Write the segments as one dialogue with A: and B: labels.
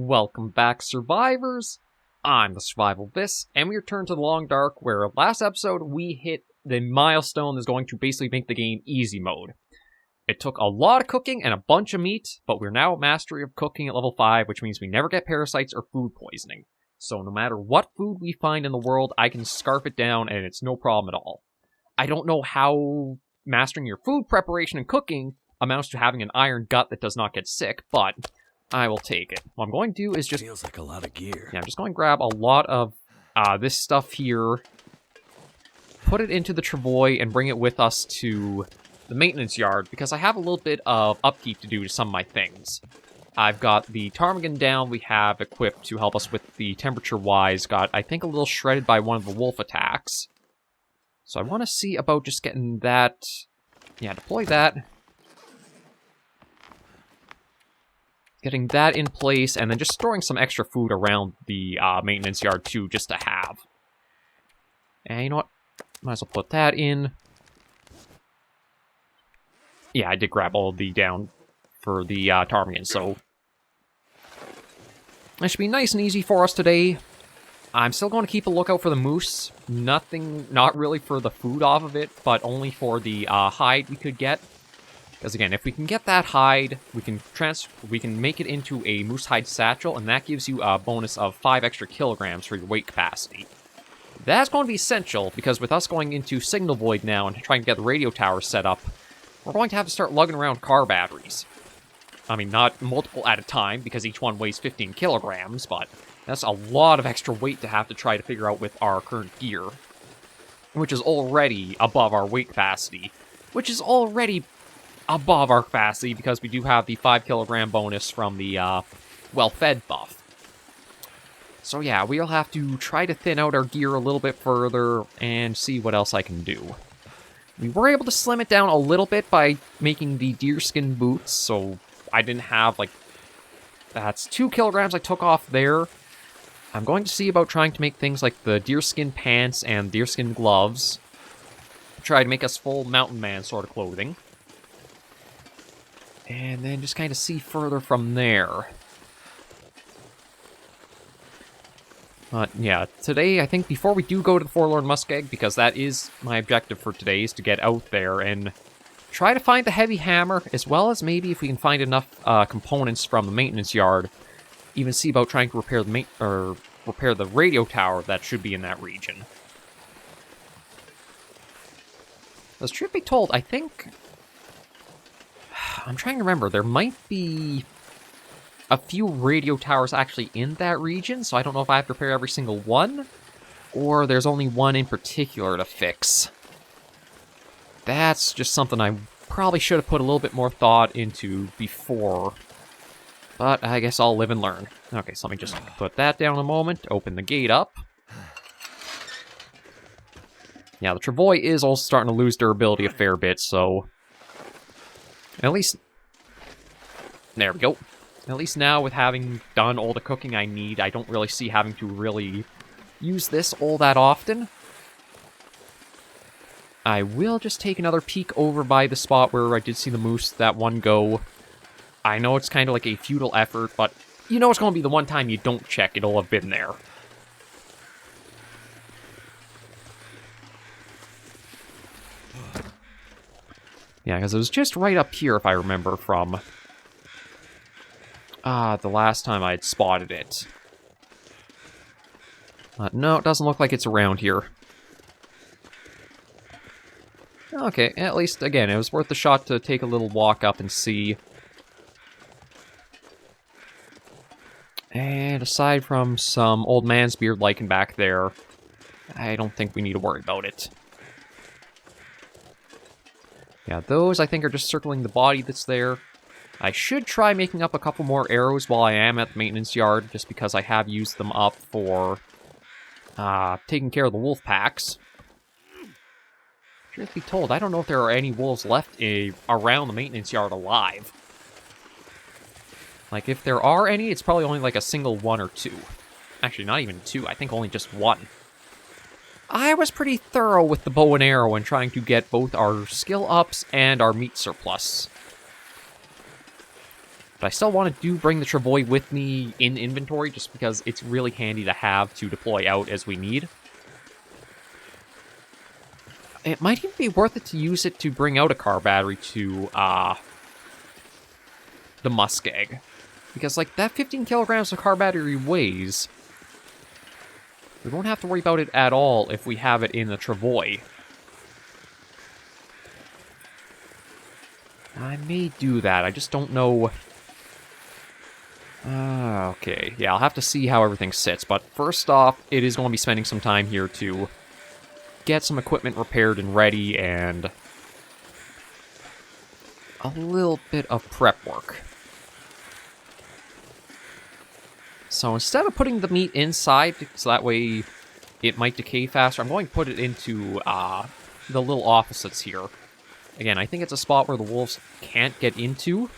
A: Welcome back, survivors! I'm the SurvivalVis, and we return to the Long Dark, where last episode we hit the milestone that's going to basically make the game easy mode. It took a lot of cooking and a bunch of meat, but we're now at mastery of cooking at level 5, which means we never get parasites or food poisoning. So no matter what food we find in the world, I can scarf it down and it's no problem at all. I don't know how mastering your food preparation and cooking amounts to having an iron gut that does not get sick, but I will take it. What I'm going to do is just...
B: Feels like a lot of gear.
A: Yeah, I'm just going to grab a lot of this stuff here, put it into the travois, and bring it with us to the maintenance yard, because I have a little bit of upkeep to do to some of my things. I've got the ptarmigan down we have equipped to help us with the temperature-wise. Got, I think, a little shredded by one of the wolf attacks. So I want to see about just getting that... Yeah, deploy that. Getting that in place, and then just storing some extra food around the maintenance yard, too, just to have. And you know what? Might as well put that in. Yeah, I did grab all of the down for the ptarmigan, so... It should be nice and easy for us today. I'm still going to keep a lookout for the moose. Not really for the food off of it, but only for the hide we could get. Because again, if we can get that hide, we can make it into a moose hide satchel, and that gives you a bonus of 5 extra kilograms for your weight capacity. That's going to be essential, because with us going into Signal Void now and trying to get the radio tower set up, we're going to have to start lugging around car batteries. I mean, not multiple at a time, because each one weighs 15 kilograms, but that's a lot of extra weight to have to try to figure out with our current gear, which is already above our weight capacity, which is already above our capacity because we do have the 5 kilogram bonus from the well-fed buff. So yeah, we'll have to try to thin out our gear a little bit further and see what else I can do. We were able to slim it down a little bit by making the deerskin boots, so I didn't have, like... That's 2 kilograms I took off there. I'm going to see about trying to make things like the deerskin pants and deerskin gloves. Try to make us full mountain man sort of clothing. And then just kind of see further from there. But yeah, today, I think before we do go to the Forlorn Muskeg, because that is my objective for today, is to get out there and try to find the heavy hammer, as well as maybe if we can find enough components from the maintenance yard, even see about trying to repair the radio tower that should be in that region. As truth be told, I think... I'm trying to remember, there might be a few radio towers actually in that region, so I don't know if I have to repair every single one, or there's only one in particular to fix. That's just something I probably should have put a little bit more thought into before, but I guess I'll live and learn. Okay, so let me just put that down a moment, open the gate up. Yeah, the travois is also starting to lose durability a fair bit, so... At least... There we go. At least now, with having done all the cooking I need, I don't really see having to really use this all that often. I will just take another peek over by the spot where I did see the moose that one go. I know it's kind of like a futile effort, but you know it's going to be the one time you don't check, it'll have been there. Yeah, because it was just right up here, if I remember, from the last time I had spotted it. No, it doesn't look like it's around here. Okay, at least, again, it was worth the shot to take a little walk up and see. And aside from some old man's beard lichen back there, I don't think we need to worry about it. Yeah, those, I think, are just circling the body that's there. I should try making up a couple more arrows while I am at the maintenance yard, just because I have used them up for taking care of the wolf packs. Truth be told, I don't know if there are any wolves left around the maintenance yard alive. Like, if there are any, it's probably only like a single 1 or 2. Actually, not even 2, I think only just 1. I was pretty thorough with the bow and arrow in trying to get both our skill ups and our meat surplus. But I still want to bring the travois with me in inventory, just because it's really handy to have to deploy out as we need. It might even be worth it to use it to bring out a car battery to the muskeg. Because, like, that 15 kilograms of car battery weighs. We won't have to worry about it at all if we have it in the travois. I may do that, I just don't know. Okay, yeah, I'll have to see how everything sits. But first off, it is going to be spending some time here to get some equipment repaired and ready, and a little bit of prep work. So instead of putting the meat inside, so that way it might decay faster, I'm going to put it into the little office that's here. Again, I think it's a spot where the wolves can't get into.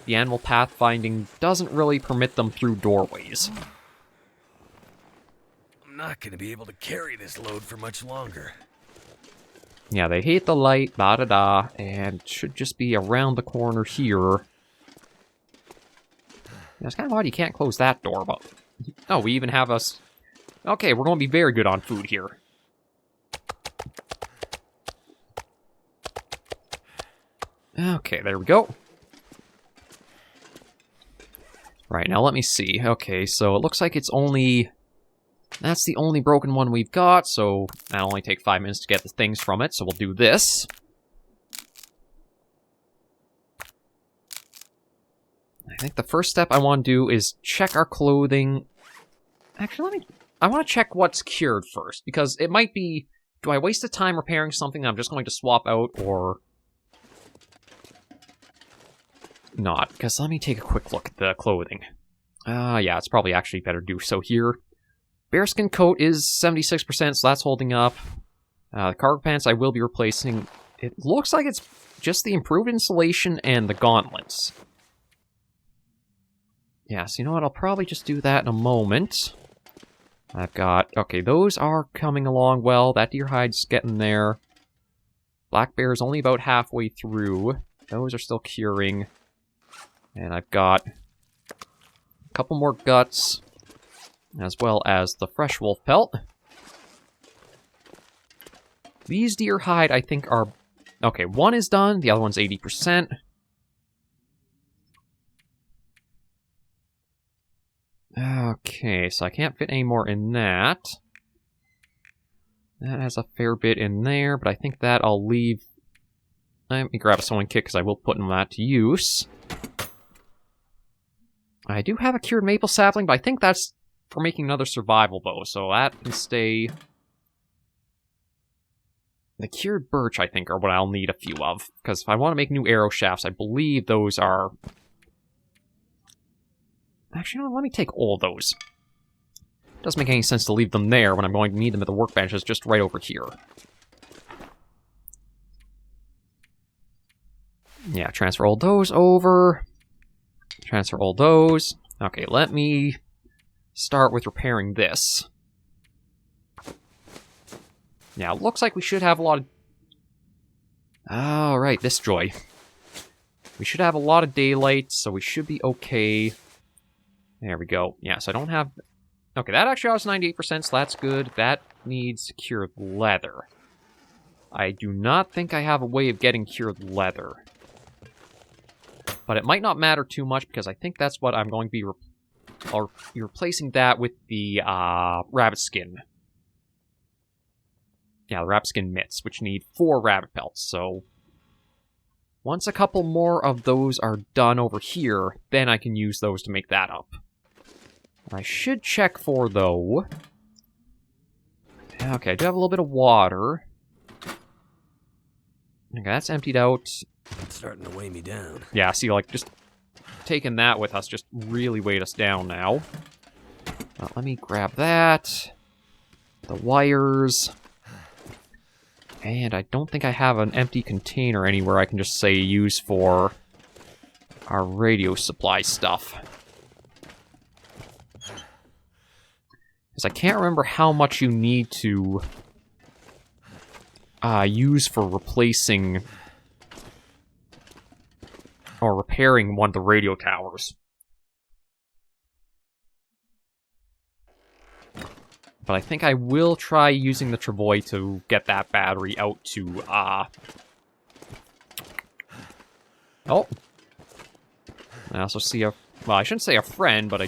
A: The animal pathfinding doesn't really permit them through doorways.
B: I'm not going to be able to carry this load for much longer.
A: Yeah, they hate the light, da-da-da, and should just be around the corner here. Yeah, it's kind of odd you can't close that door, but... Oh, we even have us... Okay, we're going to be very good on food here. Okay, there we go. Right, now let me see. Okay, so it looks like it's only... That's the only broken one we've got, so that'll only take 5 minutes to get the things from it, so we'll do this. I think the first step I want to do is check our clothing. Actually, I want to check what's cured first, because it might be, do I waste the time repairing something that I'm just going to swap out, or not? Because let me take a quick look at the clothing. Yeah, it's probably actually better to do so here. Bearskin coat is 76%, so that's holding up. The cargo pants I will be replacing. It looks like it's just the improved insulation and the gauntlets. Yeah, so you know what, I'll probably just do that in a moment. I've got... Okay, those are coming along well. That deer hide's getting there. Black bear's only about halfway through. Those are still curing. And I've got a couple more guts, as well as the fresh wolf pelt. These deer hide, I think, are... Okay, one is done, the other one's 80%. Okay, so I can't fit any more in that. That has a fair bit in there, but I think that I'll leave... Let me grab a sewing kit, because I will put that to use. I do have a cured maple sapling, but I think that's for making another survival bow, so that can stay. The cured birch, I think, are what I'll need a few of, because if I want to make new arrow shafts, I believe those are... Actually, no, let me take all those. Doesn't make any sense to leave them there when I'm going to need them at the workbench. It's just right over here. Yeah, transfer all those over. Transfer all those. Okay, let me start with repairing this. Yeah, looks like we should have a lot of... Alright, this joy. We should have a lot of daylight, so we should be okay. There we go. Yeah, so I don't have... Okay, that actually has 98%, so that's good. That needs cured leather. I do not think I have a way of getting cured leather. But it might not matter too much, because I think that's what I'm going to be replacing that with the rabbit skin. Yeah, the rabbit skin mitts, which need 4 rabbit pelts, so... Once a couple more of those are done over here, then I can use those to make that up. I should check for, though... Okay, I do have a little bit of water. Okay, that's emptied out.
B: It's starting to weigh me down.
A: Yeah, see, like, just taking that with us just really weighed us down now. Let me grab that. The wires. And I don't think I have an empty container anywhere I can just say use for our radio supply stuff. Because I can't remember how much you need to use for replacing or repairing one of the radio towers. But I think I will try using the travois to get that battery out to, Oh. I also see a... Well, I shouldn't say a friend, but I...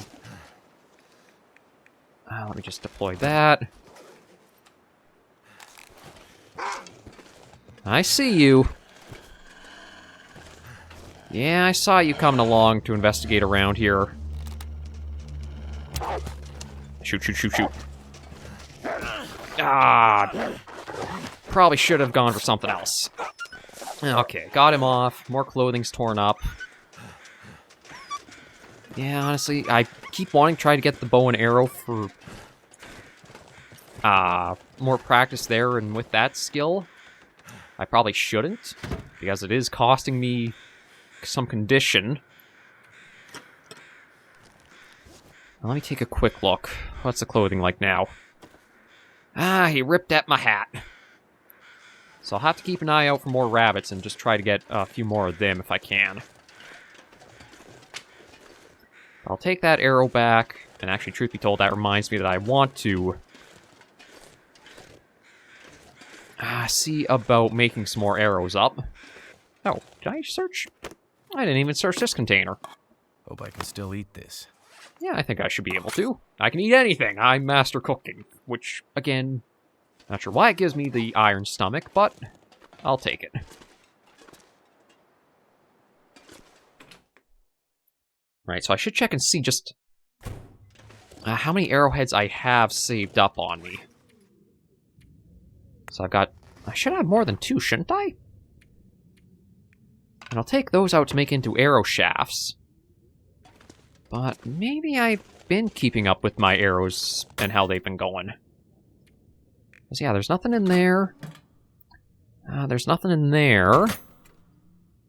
A: let me just deploy that. I see you. Yeah, I saw you coming along to investigate around here. Shoot, shoot, shoot, shoot. Ah! Probably should have gone for something else. Okay, got him off. More clothing's torn up. Yeah, honestly, I keep wanting to try to get the bow and arrow for more practice there, and with that skill, I probably shouldn't, because it is costing me some condition. Let me take a quick look. What's the clothing like now? Ah, he ripped at my hat. So I'll have to keep an eye out for more rabbits and just try to get a few more of them if I can. I'll take that arrow back, and actually, truth be told, that reminds me that I want to see about making some more arrows up. Oh, did I search? I didn't even search this container.
B: Hope I can still eat this.
A: Yeah, I think I should be able to. I can eat anything. I'm master cooking, which, again, not sure why it gives me the iron stomach, but I'll take it. Right, so I should check and see just how many arrowheads I have saved up on me. So I've got... I should have more than 2, shouldn't I? And I'll take those out to make into arrow shafts. But maybe I've been keeping up with my arrows and how they've been going. Because, yeah, there's nothing in there. There's nothing in there.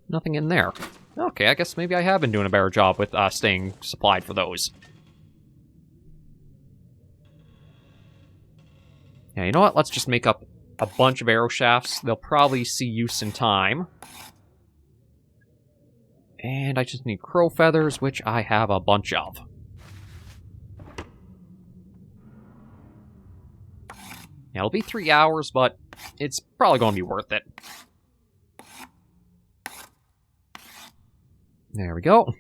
A: Nothing in there. Okay, I guess maybe I have been doing a better job with staying supplied for those. Yeah, you know what? Let's just make up a bunch of arrow shafts. They'll probably see use in time. And I just need crow feathers, which I have a bunch of. Yeah, it'll be 3 hours, but it's probably going to be worth it. There we go.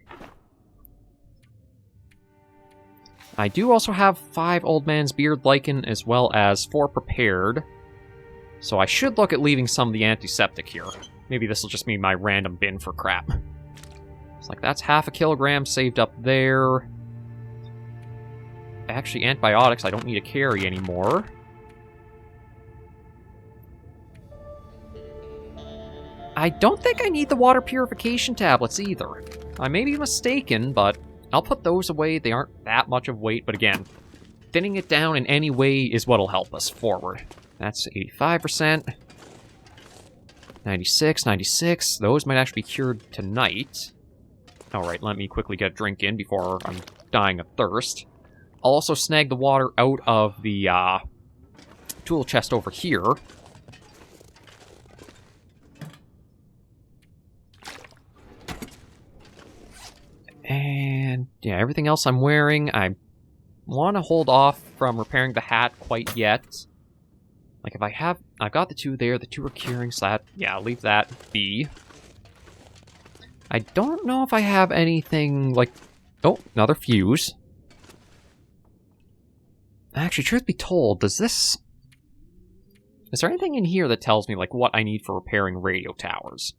A: I do also have 5 Old Man's Beard lichen, as well as 4 prepared. So I should look at leaving some of the antiseptic here. Maybe this will just be my random bin for crap. It's like, that's half a kilogram saved up there. Actually, antibiotics I don't need to carry anymore. I don't think I need the water purification tablets either. I may be mistaken, but I'll put those away. They aren't that much of weight, but again, thinning it down in any way is what'll help us forward. That's 85%. 96, 96. Those might actually be cured tonight. Alright, let me quickly get a drink in before I'm dying of thirst. I'll also snag the water out of the tool chest over here. And, yeah, everything else I'm wearing, I want to hold off from repairing the hat quite yet. Like, if I've got the 2 there, the 2 are curing, so that, yeah, I'll leave that be. I don't know if I have anything, like, oh, another fuse. Actually, truth be told, is there anything in here that tells me, like, what I need for repairing radio towers?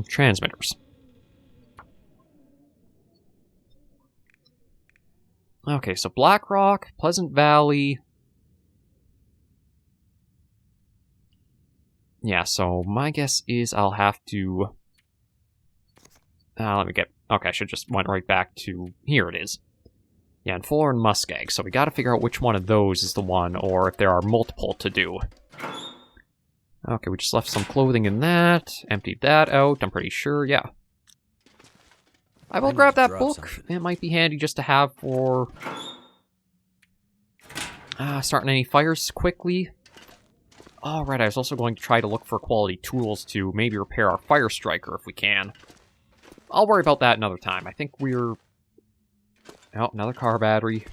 A: Transmitters. Okay, so Black Rock, Pleasant Valley. Yeah, so my guess is I'll have to... let me get... Okay, I should just went right back to... Here it is. Yeah, and Fulero and Muskeg. So we gotta figure out which one of those is the one, or if there are multiple to do. Okay, we just left some clothing in that. Emptied that out, I'm pretty sure, yeah. I will grab that book. It might be handy just to have for... starting any fires quickly. Alright, I was also going to try to look for quality tools to maybe repair our fire striker if we can. I'll worry about that another time. I think we're... Oh, another car battery.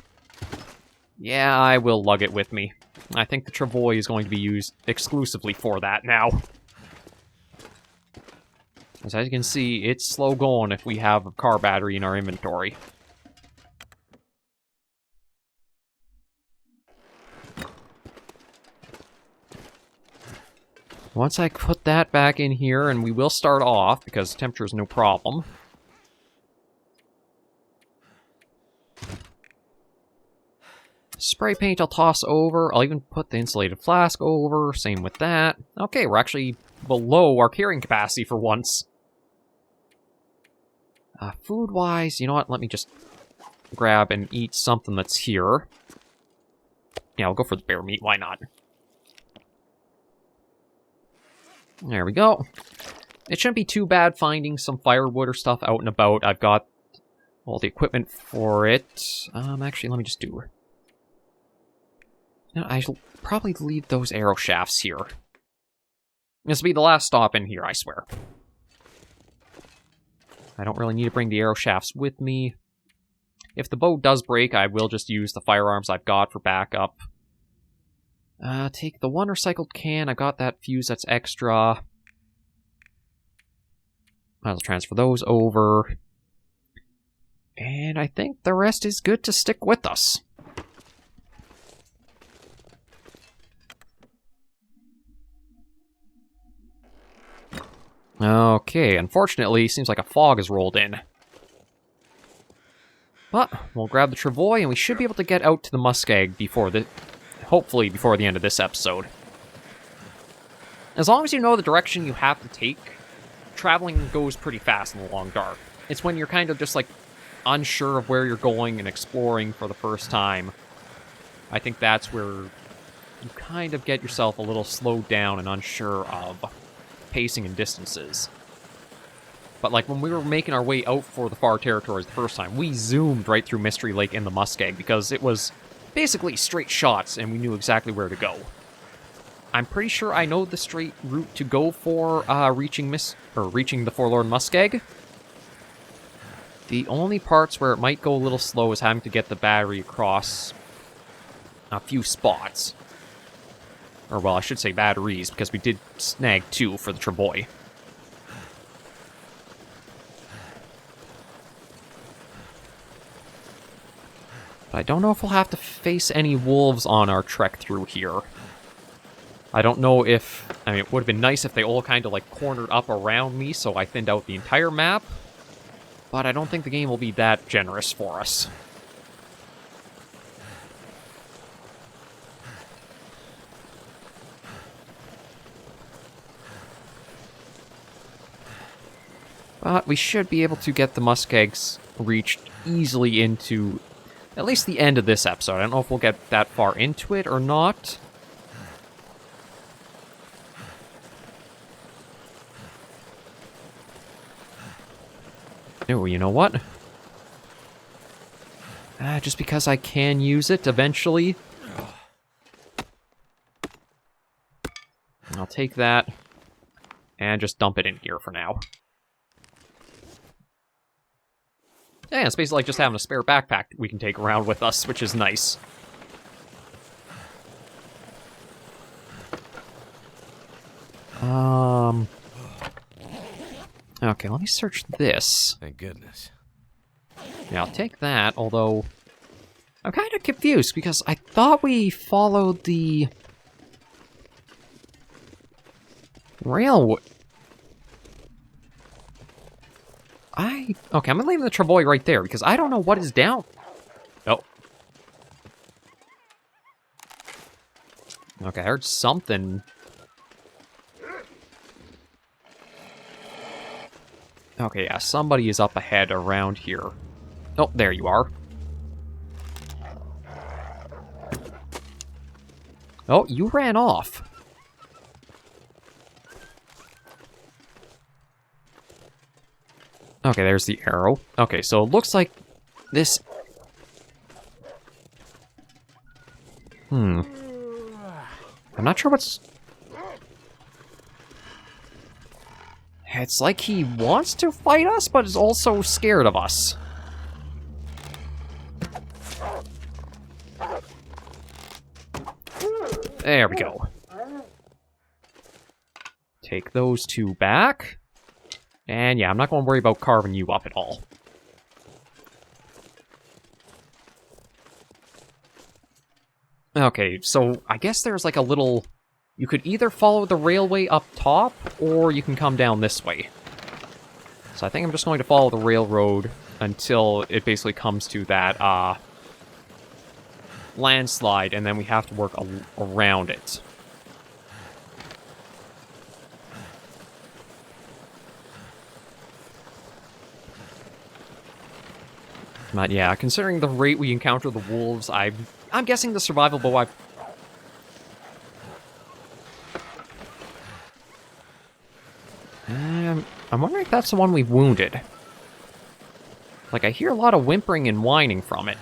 A: Yeah, I will lug it with me. I think the travois is going to be used exclusively for that now. As you can see, it's slow going if we have a car battery in our inventory. Once I put that back in here, and we will start off, because temperature is no problem. Spray paint I'll toss over. I'll even put the insulated flask over. Same with that. Okay, we're actually below our carrying capacity for once. Food-wise, you know what? Let me just grab and eat something that's here. Yeah, I'll go for the bear meat. Why not? There we go. It shouldn't be too bad finding some firewood or stuff out and about. I've got all the equipment for it. Actually, let me just do... You know, I shall probably leave those arrow shafts here. This will be the last stop in here, I swear. I don't really need to bring the arrow shafts with me. If the bow does break, I will just use the firearms I've got for backup. Take the one recycled can. I got that fuse that's extra. I'll transfer those over. And I think the rest is good to stick with us. Okay, unfortunately, seems like a fog has rolled in. But we'll grab the travois, and we should be able to get out to the muskeg before the... hopefully before the end of this episode. As long as you know the direction you have to take, traveling goes pretty fast in the long dark. It's when you're kind of just, like, unsure of where you're going and exploring for the first time. I think that's where you kind of get yourself a little slowed down and unsure of pacing and distances. But like when we were making our way out for the far territories the first time, we zoomed right through Mystery Lake in the muskeg because it was basically straight shots and we knew exactly where to go. I'm pretty sure I know the straight route to go for reaching the Forlorn Muskeg. The only parts where it might go a little slow is having to get the battery across a few spots. Or, well, I should say batteries, because we did snag 2 for the travois. But I don't know if we'll have to face any wolves on our trek through here. I don't know if... I mean, it would have been nice if they all kind of, like, cornered up around me, so I thinned out the entire map. But I don't think the game will be that generous for us. But we should be able to get the muskegs reached easily into at least the end of this episode. I don't know if we'll get that far into it or not. Oh, you know what? Just because I can use it eventually. I'll take that and just dump it in here for now. Yeah, it's basically like just having a spare backpack we can take around with us, which is nice. Okay, let me search this.
B: Thank goodness.
A: Yeah, I'll take that, although... I'm kind of confused, because I thought we followed the... railway... Okay, I'm gonna leave the travois right there, because I don't know what is down... Oh. Okay, I heard something... Okay, yeah, somebody is up ahead around here. Oh, there you are. Oh, you ran off. Okay, there's the arrow. Okay, so it looks like this... I'm not sure what's It's like he wants to fight us, but is also scared of us. There we go. Take those two back. And yeah, I'm not going to worry about carving you up at all. Okay, so I guess there's like a little... You could either follow the railway up top, or you can come down this way. So I think I'm just going to follow the railroad until it basically comes to that, landslide, and then we have to work around it. But yeah, considering the rate we encounter the wolves, I'm guessing the survivable... I'm wondering if that's the one we've wounded. Like, I hear a lot of whimpering and whining from it.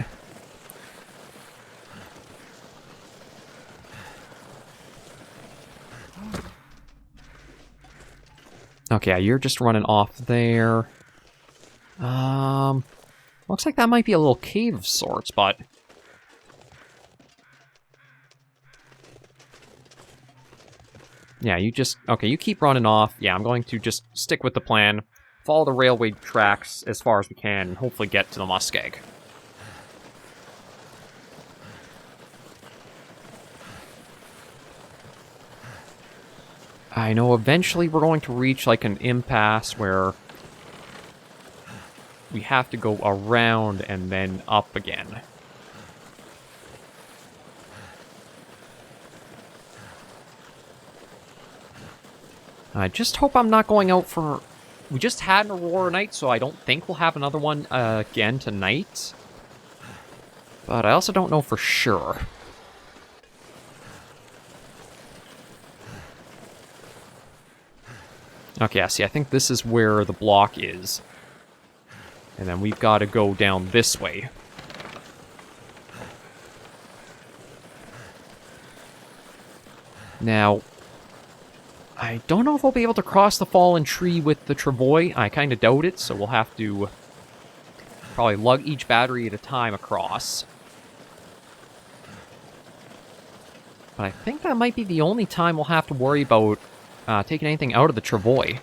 A: Okay, yeah, you're just running off there. Looks like that might be a little cave of sorts, but... Yeah, you just... Okay, you keep running off. Yeah, I'm going to just stick with the plan. Follow the railway tracks as far as we can, and hopefully get to the muskeg. I know eventually we're going to reach, like, an impasse where... we have to go around and then up again. I just hope I'm not going out for... We just had an Aurora night, so I don't think we'll have another one again tonight. But I also don't know for sure. Okay, see, I think this is where the block is. And then we've got to go down this way. Now, I don't know if we'll be able to cross the fallen tree with the travois. I kind of doubt it, so we'll have to probably lug each battery at a time across. But I think that might be the only time we'll have to worry about taking anything out of the travois.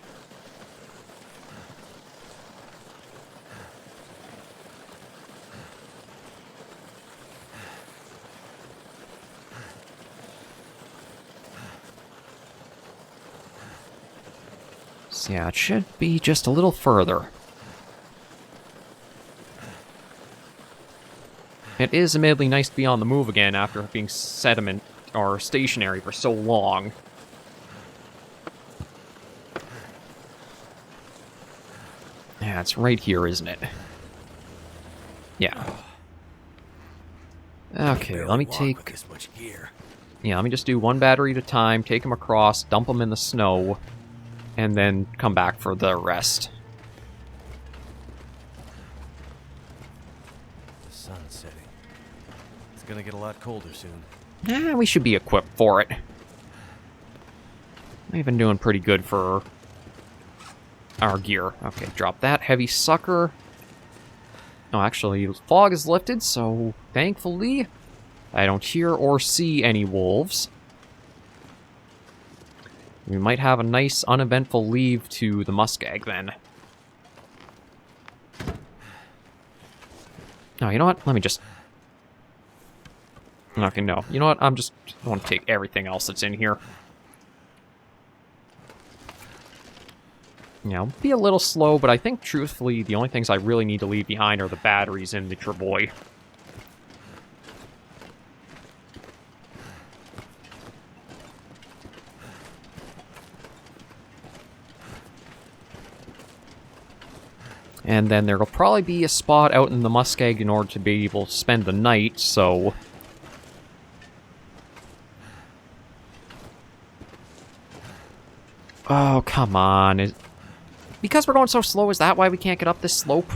A: Yeah, it should be just a little further. It is admittedly nice to be on the move again after being sediment or stationary for so long. Yeah, it's right here, isn't it? Yeah. Okay, let me take... Yeah, let me just do one battery at a time, take them across, dump them in the snow, and then come back for the rest.
B: The sun's setting. It's gonna get a lot colder soon.
A: Yeah, we should be equipped for it. We've been doing pretty good for our gear. Okay, drop that heavy sucker. Oh, actually, fog is lifted, so thankfully I don't hear or see any wolves. We might have a nice, uneventful leave to the muskeg, then. Oh, you know what? Let me just... Okay, no. You know what? I want to take everything else that's in here. Yeah, I'll be a little slow, but I think, truthfully, the only things I really need to leave behind are the batteries in the travois. And then there'll probably be a spot out in the muskeg in order to be able to spend the night, so... Oh, come on. Because we're going so slow, is that why we can't get up this slope?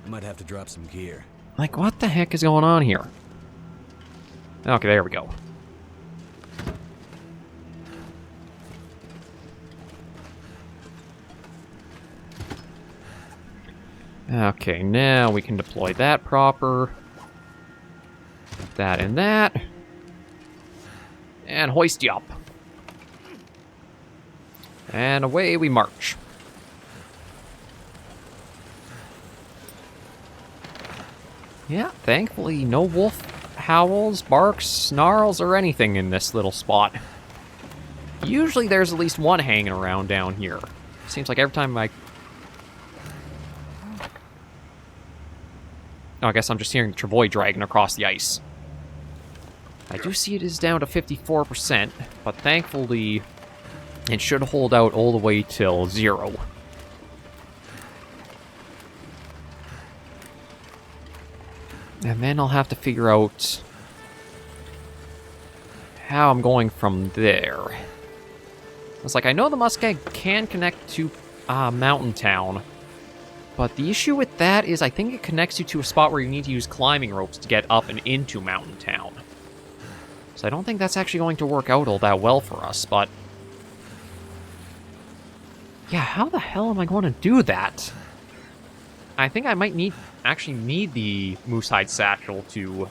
B: I might have to drop some gear.
A: Like, what the heck is going on here? Okay, there we go. Okay, now we can deploy that proper. That and that. And hoist you up. And away we march. Yeah, thankfully no wolf howls, barks, snarls, or anything in this little spot. Usually there's at least one hanging around down here. Seems like every time I... Oh, I guess I'm just hearing the travois dragging across the ice. I do see it is down to 54%, but thankfully it should hold out all the way till 0. And then I'll have to figure out how I'm going from there. It's like, I know the muskeg can connect to Mountain Town, but the issue with that is I think it connects you to a spot where you need to use climbing ropes to get up and into Mountain Town. So I don't think that's actually going to work out all that well for us, but... Yeah, how the hell am I going to do that? I think I might actually need the Moosehide Satchel to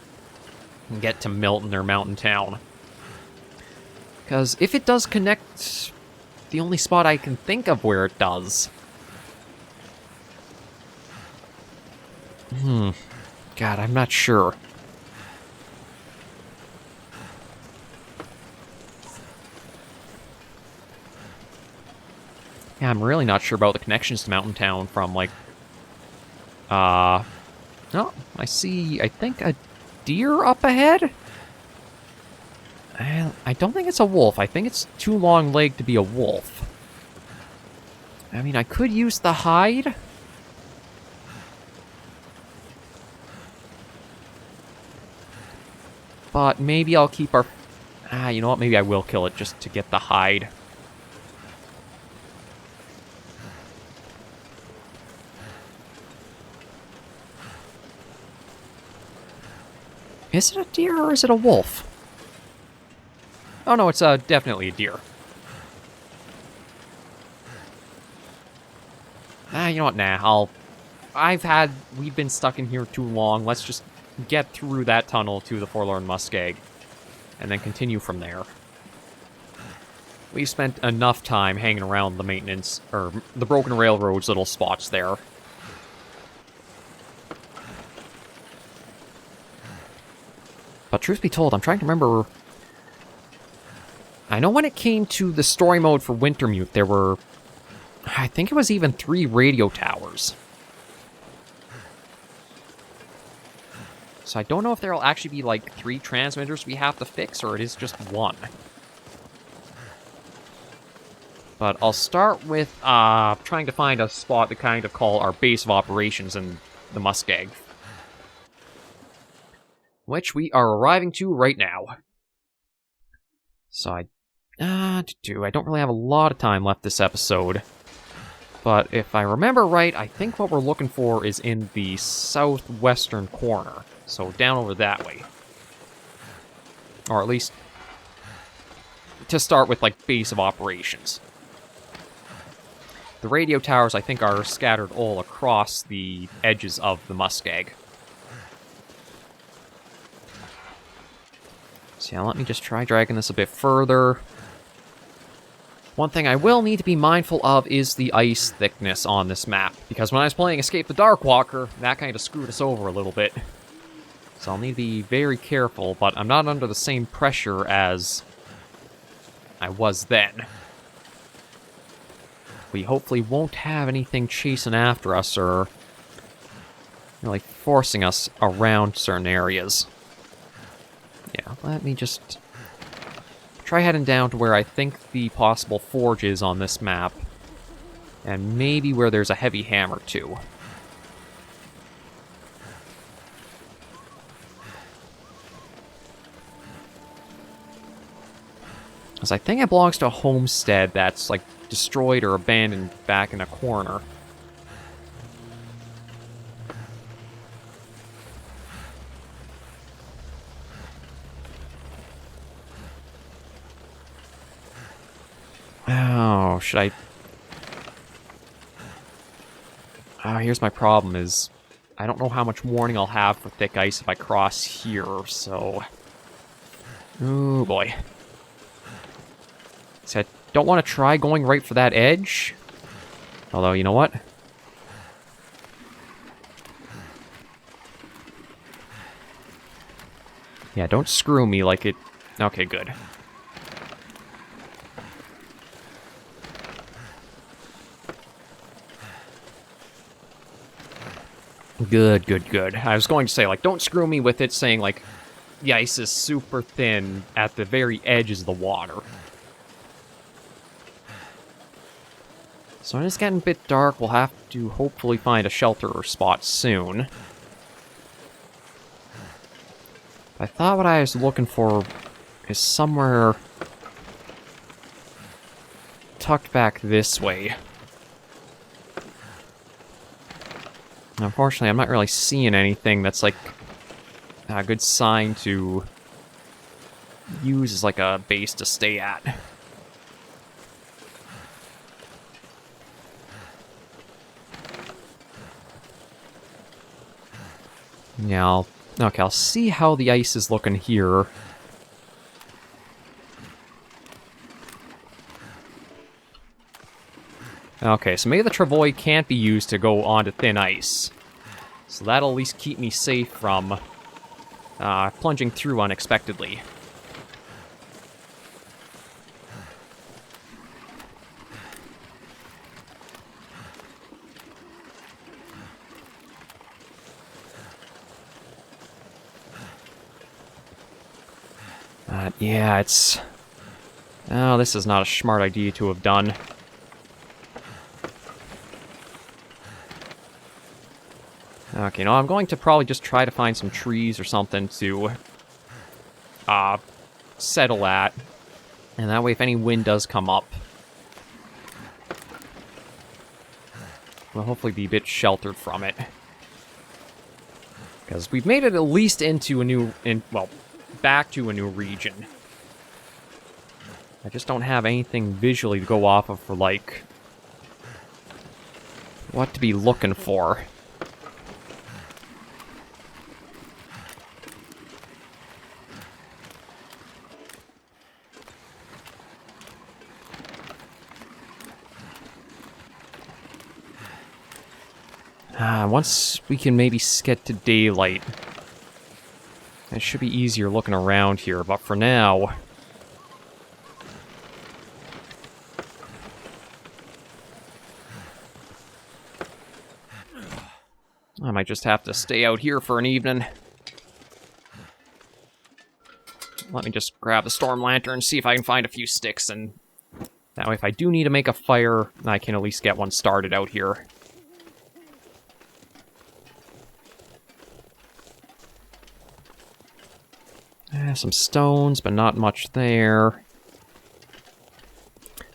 A: get to Milton or Mountain Town. Because if it does connect, the only spot I can think of where it does... God, I'm not sure. Yeah, I'm really not sure about the connections to Mountain Town from, like... Oh, I see, I think, a deer up ahead? I don't think it's a wolf. I think it's too long-legged to be a wolf. I mean, I could use the hide. But maybe I'll keep our... you know what? Maybe I will kill it just to get the hide. Is it a deer or is it a wolf? Oh no, it's definitely a deer. You know what? Nah, we've been stuck in here too long. Let's just get through that tunnel to the Forlorn Muskeg, and then continue from there. We've spent enough time hanging around the maintenance, or the Broken Railroad's little spots there. But truth be told, I'm trying to remember... I know when it came to the story mode for Wintermute, there were... I think it was even 3 radio towers. So I don't know if there'll actually be, like, 3 transmitters we have to fix, or it is just 1. But I'll start with, trying to find a spot to kind of call our base of operations in the Muskeg. Which we are arriving to right now. So I don't really have a lot of time left this episode. But if I remember right, I think what we're looking for is in the southwestern corner. So down over that way. Or at least to start with, like, base of operations. The radio towers, I think, are scattered all across the edges of the Muskeg. So yeah, let me just try dragging this a bit further. One thing I will need to be mindful of is the ice thickness on this map, because when I was playing Escape the Darkwalker, that kind of screwed us over a little bit. So I'll need to be very careful, but I'm not under the same pressure as I was then. We hopefully won't have anything chasing after us or really forcing us around certain areas. Yeah, let me just try heading down to where I think the possible forge is on this map. And maybe where there's a heavy hammer, too. Because I think it belongs to a homestead that's, like, destroyed or abandoned back in a corner. Oh, should I... Here's my problem is I don't know how much warning I'll have for thick ice if I cross here, so... Oh boy. So I don't want to try going right for that edge. Although, you know what? Yeah, don't screw me like it... Okay, good. Good, good, good. I was going to say, like, don't screw me with it saying, like, the ice is super thin at the very edges of the water. So when it's getting a bit dark, we'll have to hopefully find a shelter or spot soon. I thought what I was looking for is somewhere tucked back this way. Unfortunately, I'm not really seeing anything that's like a good sign to use as like a base to stay at. Yeah, I'll see how the ice is looking here. Okay, so maybe the travois can't be used to go onto thin ice. So that'll at least keep me safe from plunging through unexpectedly. Yeah, it's... Oh, this is not a smart idea to have done. Okay, no, I'm going to probably just try to find some trees or something to settle at. And that way, if any wind does come up, we'll hopefully be a bit sheltered from it. Because we've made it at least into a new... well, back to a new region. I just don't have anything visually to go off of for, like, what to be looking for. Once we can maybe get to daylight, it should be easier looking around here, but for now... I might just have to stay out here for an evening. Let me just grab the storm lantern and see if I can find a few sticks, and that way if I do need to make a fire, I can at least get one started out here. Some stones, but not much there.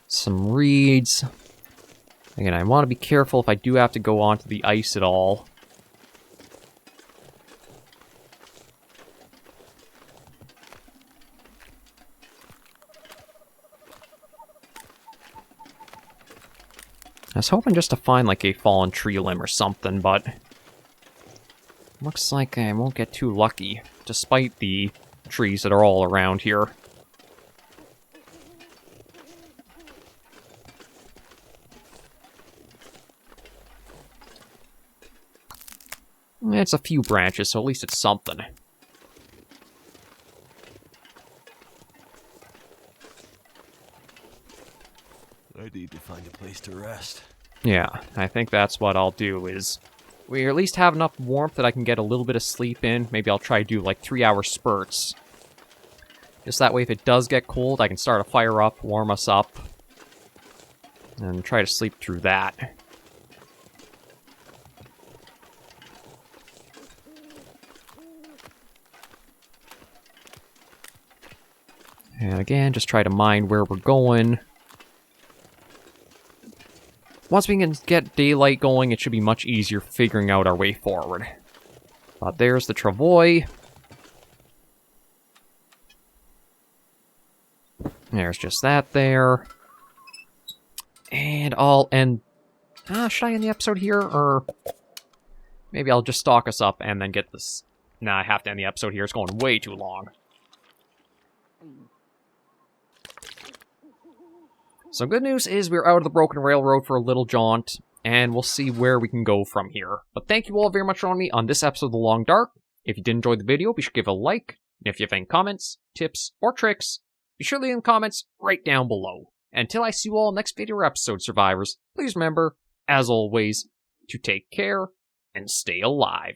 A: Some reeds. Again, I want to be careful if I do have to go onto the ice at all. I was hoping just to find like a fallen tree limb or something, but looks like I won't get too lucky, despite the trees that are all around here. It's a few branches, so at least it's something.
B: I need to find a place to rest.
A: Yeah, I think that's what I'll do, is we at least have enough warmth that I can get a little bit of sleep in. Maybe I'll try to do like 3-hour spurts. Just that way if it does get cold, I can start a fire up, warm us up, and try to sleep through that. And again, just try to mind where we're going. Once we can get daylight going, it should be much easier figuring out our way forward. But there's the travois. There's just that there. And I'll end... Should I end the episode here, or maybe I'll just stalk us up and then get this? Nah, I have to end the episode here. It's going way too long. So good news is we're out of the broken railroad for a little jaunt, and we'll see where we can go from here. But thank you all very much for joining me on this episode of The Long Dark. If you did enjoy the video, be sure to give it a like. And if you have any comments, tips, or tricks, be sure to leave in the comments right down below. And until I see you all next video or episode, survivors, please remember, as always, to take care and stay alive.